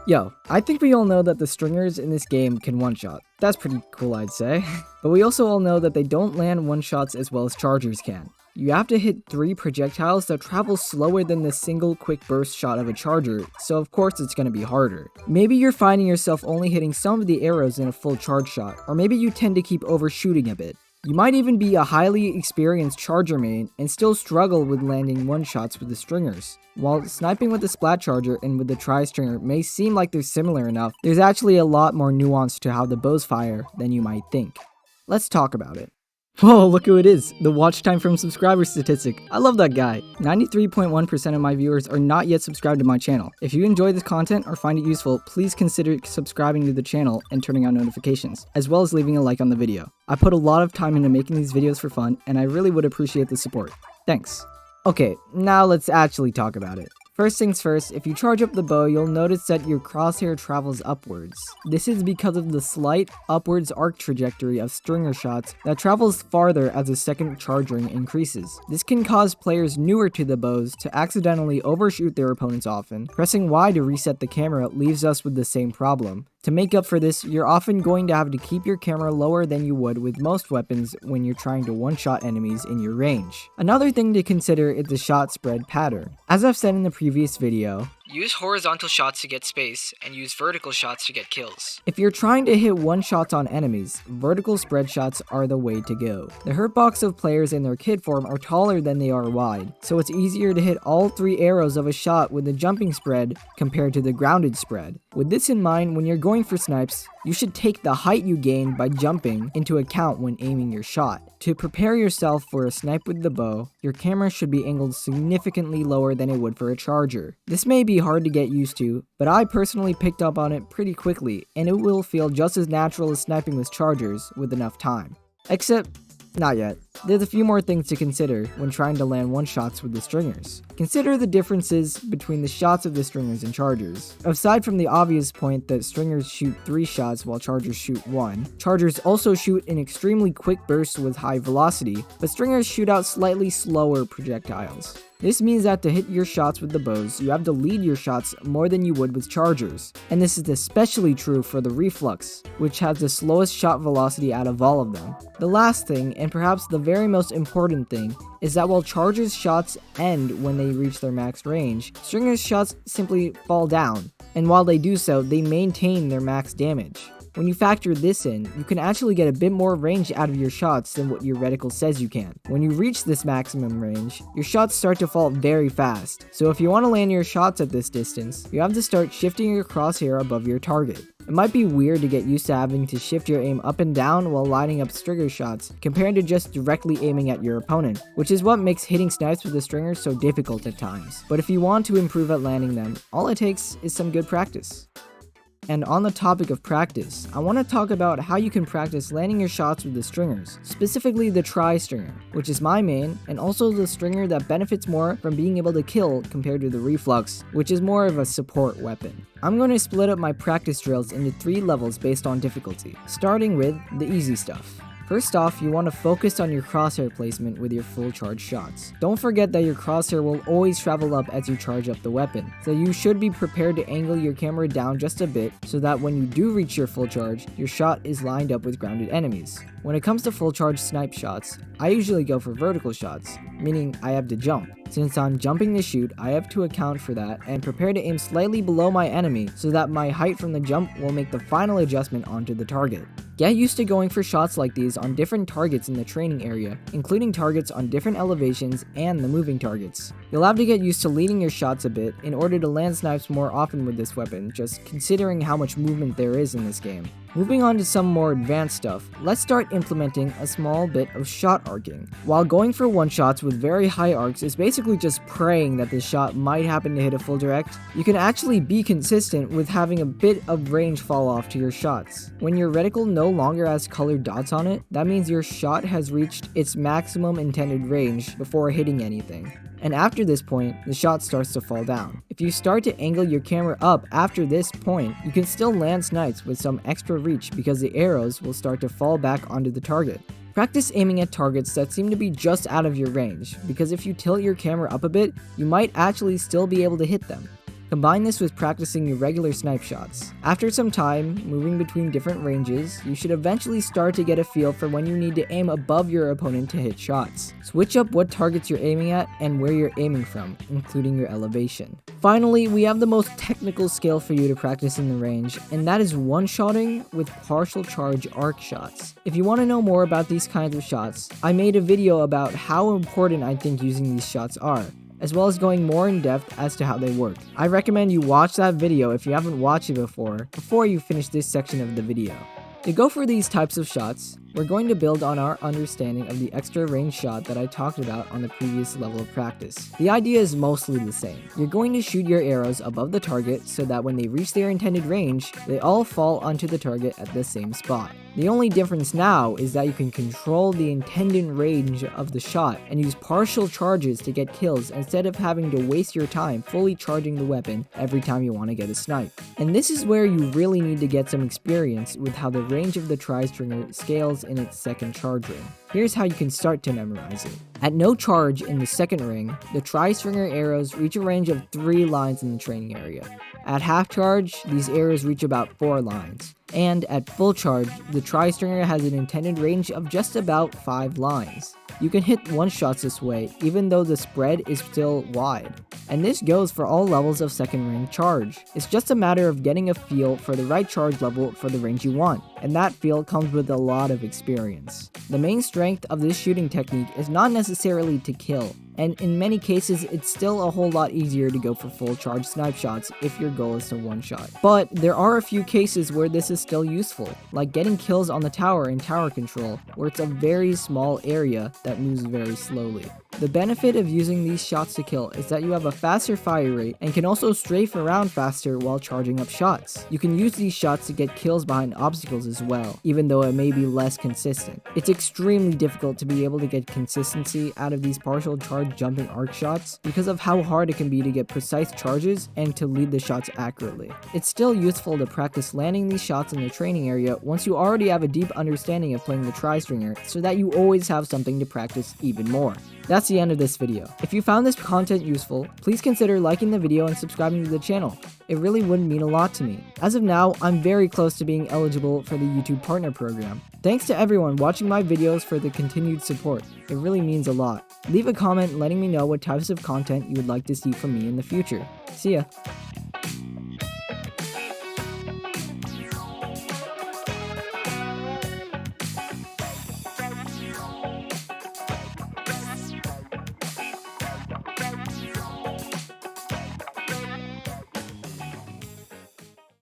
Yo, I think we all know that the stringers in this game can one-shot. That's pretty cool, I'd say. But we also all know that they don't land one-shots as well as chargers can. You have to hit 3 projectiles that travel slower than the single quick burst shot of a charger, so of course it's going to be harder. Maybe you're finding yourself only hitting some of the arrows in a full charge shot, or maybe you tend to keep overshooting a bit. You might even be a highly experienced charger main and still struggle with landing one-shots with the stringers. While sniping with the splat charger and with the tri-stringer may seem like they're similar enough, there's actually a lot more nuance to how the bows fire than you might think. Let's talk about it. Whoa, look who it is, the watch time from subscriber statistic. I love that guy. 93.1% of my viewers are not yet subscribed to my channel. If you enjoy this content or find it useful, please consider subscribing to the channel and turning on notifications, as well as leaving a like on the video. I put a lot of time into making these videos for fun, and I really would appreciate the support. Thanks. Okay, now let's actually talk about it. First things first, if you charge up the bow, you'll notice that your crosshair travels upwards. This is because of the slight upwards arc trajectory of stringer shots that travels farther as the second charge ring increases. This can cause players newer to the bows to accidentally overshoot their opponents often. Pressing Y to reset the camera leaves us with the same problem. To make up for this, you're often going to have to keep your camera lower than you would with most weapons when you're trying to one-shot enemies in your range. Another thing to consider is the shot spread pattern. As I've said in the previous video, use horizontal shots to get space, and use vertical shots to get kills. If you're trying to hit one-shots on enemies, vertical spread shots are the way to go. The hurtbox of players in their kid form are taller than they are wide, so it's easier to hit all 3 arrows of a shot with the jumping spread compared to the grounded spread. With this in mind, when you're going for snipes, you should take the height you gain by jumping into account when aiming your shot. To prepare yourself for a snipe with the bow, your camera should be angled significantly lower than it would for a charger. This may be hard to get used to, but I personally picked up on it pretty quickly, and it will feel just as natural as sniping with chargers with enough time. Except, not yet. There's a few more things to consider when trying to land one-shots with the stringers. Consider the differences between the shots of the stringers and chargers. Aside from the obvious point that stringers shoot 3 shots while chargers shoot 1, chargers also shoot in extremely quick bursts with high velocity, but stringers shoot out slightly slower projectiles. This means that to hit your shots with the bows, you have to lead your shots more than you would with chargers. And this is especially true for the reflux, which has the slowest shot velocity out of all of them. The last thing, and perhaps the very most important thing, is that while chargers' shots end when they reach their max range, stringers' shots simply fall down. And while they do so, they maintain their max damage. When you factor this in, you can actually get a bit more range out of your shots than what your reticle says you can. When you reach this maximum range, your shots start to fall very fast. So if you want to land your shots at this distance, you have to start shifting your crosshair above your target. It might be weird to get used to having to shift your aim up and down while lining up stringer shots compared to just directly aiming at your opponent, which is what makes hitting snipes with the stringer so difficult at times. But if you want to improve at landing them, all it takes is some good practice. And on the topic of practice, I want to talk about how you can practice landing your shots with the stringers, specifically the tri-stringer, which is my main, and also the stringer that benefits more from being able to kill compared to the reflux, which is more of a support weapon. I'm going to split up my practice drills into 3 levels based on difficulty, starting with the easy stuff. First off, you want to focus on your crosshair placement with your full charge shots. Don't forget that your crosshair will always travel up as you charge up the weapon, so you should be prepared to angle your camera down just a bit so that when you do reach your full charge, your shot is lined up with grounded enemies. When it comes to full charge snipe shots, I usually go for vertical shots, meaning I have to jump. Since I'm jumping to shoot, I have to account for that and prepare to aim slightly below my enemy so that my height from the jump will make the final adjustment onto the target. Get used to going for shots like these on different targets in the training area, including targets on different elevations and the moving targets. You'll have to get used to leading your shots a bit in order to land snipes more often with this weapon, just considering how much movement there is in this game. Moving on to some more advanced stuff, let's start implementing a small bit of shot arcing. While going for one-shots with very high arcs is basically just praying that the shot might happen to hit a full direct, you can actually be consistent with having a bit of range fall off to your shots. When your reticle no longer has colored dots on it, that means your shot has reached its maximum intended range before hitting anything. And after this point, the shot starts to fall down. If you start to angle your camera up after this point, you can still land snipes with some extra reach because the arrows will start to fall back onto the target. Practice aiming at targets that seem to be just out of your range, because if you tilt your camera up a bit, you might actually still be able to hit them. Combine this with practicing your regular snipe shots. After some time, moving between different ranges, you should eventually start to get a feel for when you need to aim above your opponent to hit shots. Switch up what targets you're aiming at and where you're aiming from, including your elevation. Finally, we have the most technical skill for you to practice in the range, and that is one-shotting with partial charge arc shots. If you want to know more about these kinds of shots, I made a video about how important I think using these shots are, as well as going more in depth as to how they work. I recommend you watch that video if you haven't watched it before you finish this section of the video. To go for these types of shots, we're going to build on our understanding of the extra range shot that I talked about on the previous level of practice. The idea is mostly the same. You're going to shoot your arrows above the target so that when they reach their intended range, they all fall onto the target at the same spot. The only difference now is that you can control the intended range of the shot and use partial charges to get kills instead of having to waste your time fully charging the weapon every time you want to get a snipe. And this is where you really need to get some experience with how the range of the tri-stringer scales in its second charge ring. Here's how you can start to memorize it. At no charge in the second ring, the tri-stringer arrows reach a range of 3 lines in the training area. At half charge, these arrows reach about 4 lines. And at full charge, the tri-stringer has an intended range of just about 5 lines. You can hit one-shots this way, even though the spread is still wide. And this goes for all levels of second ring charge. It's just a matter of getting a feel for the right charge level for the range you want, and that feel comes with a lot of experience. The main strength of this shooting technique is not necessarily to kill, and in many cases it's still a whole lot easier to go for full charge snipe shots if your goal is to one-shot. But there are a few cases where this is still useful, like getting kills on the tower in tower control, where it's a very small area that moves very slowly. The benefit of using these shots to kill is that you have a faster fire rate and can also strafe around faster while charging up shots. You can use these shots to get kills behind obstacles as well, even though it may be less consistent. It's extremely difficult to be able to get consistency out of these partial charge jumping arc shots because of how hard it can be to get precise charges and to lead the shots accurately. It's still useful to practice landing these shots in the training area once you already have a deep understanding of playing the tri-stringer so that you always have something to practice even more. That's the end of this video. If you found this content useful, please consider liking the video and subscribing to the channel. It really would mean a lot to me. As of now, I'm very close to being eligible for the YouTube Partner Program. Thanks to everyone watching my videos for the continued support. It really means a lot. Leave a comment letting me know what types of content you would like to see from me in the future. See ya!